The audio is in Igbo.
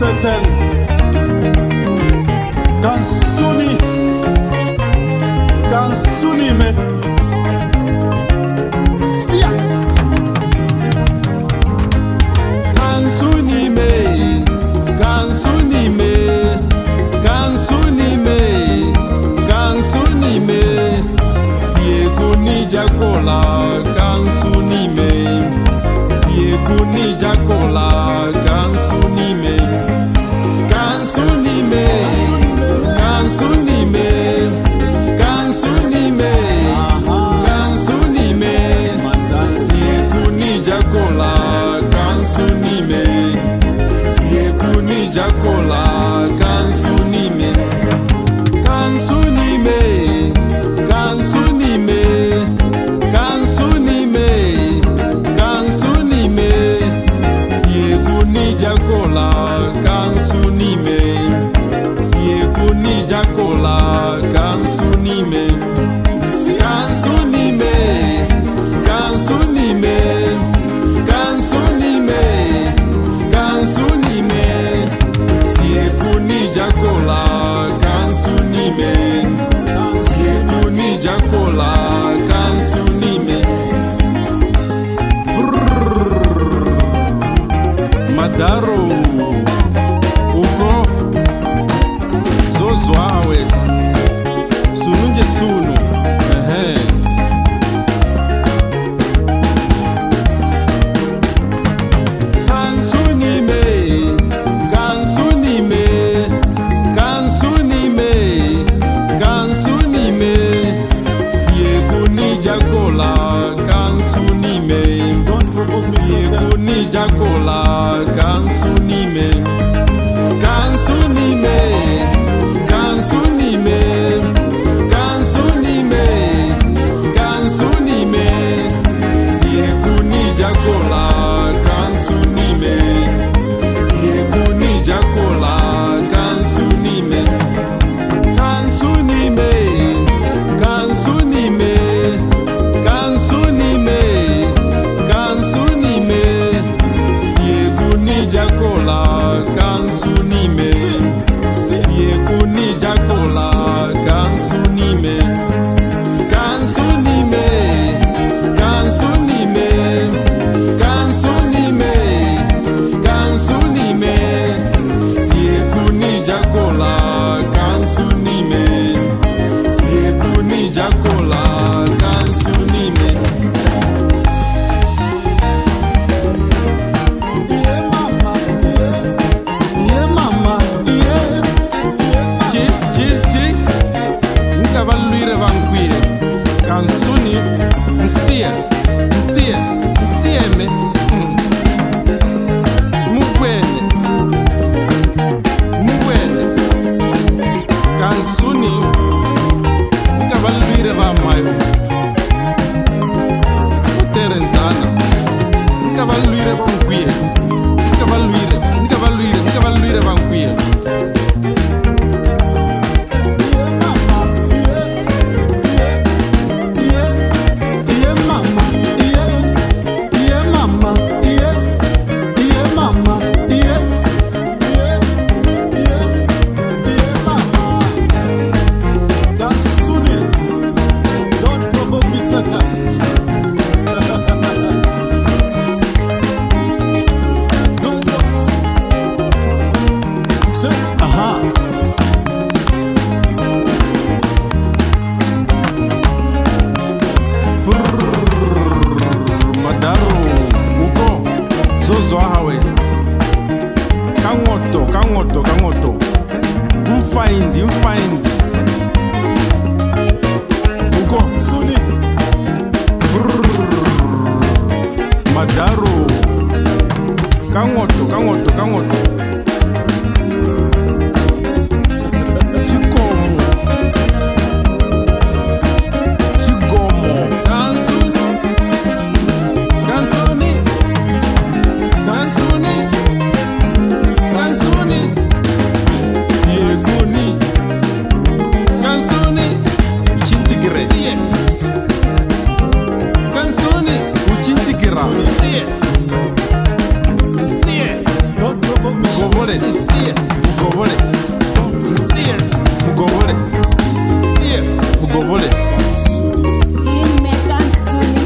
Bisetel Kansuni me Sia Kansuni me Kansuni me Kansuni me Kansuni me Siekuni jakola Kansuni me Siekuni jakola Kansuni me Kansuni me Kansuni me Kansuni me Kansuni me Siekuni jakola Kansuni me Siekuni jakola Kansuni me Kansuni me Kansuni me Kansuni me Kansuni me Siekuni jakola Kansuni me Siekuni jakola Kansuni me Kansuni me Kansuni me Kansuni me Kansuni me Siekuni jakola Kansuni me Siekuni jakola Kansuni me Madaro uko zozwawe sununje sunu Kansuni me Kansuni me Kansuni me Kansuni me Siekuni jakola Kansuni me Don't provoke me Siekuni jakola Kansuni me Kansuni me Kansuni me Kansuni me Kansuni me Siekuni jakola Kansuni me Siekuni jakola Kansuni me Kansuni me Kansuni me Kansuni me Kansuni me Siekuni jakola Kansuni me Siekuni jakola Kansuni me Kansuni me Kansuni me Kansuni me Kansuni me Siekuni jakola Kansuni me Siekuni jakola Kansuni me Nkavalwire vankwire Kansuni nsieme mugwene Kansuni nkavalwire vamayo uterenzana nkavalwire vankwire nkavalwire vankwire Kangoto mfindi uko Suni Madaro Kangoto Chigomo Kansuni Kansuni uchinchigire Kansuni uchinchigira Don't provoke me Mugovole, sie, mugovole. Sie, mugovole. Sie, mugovole. Ime kansuni.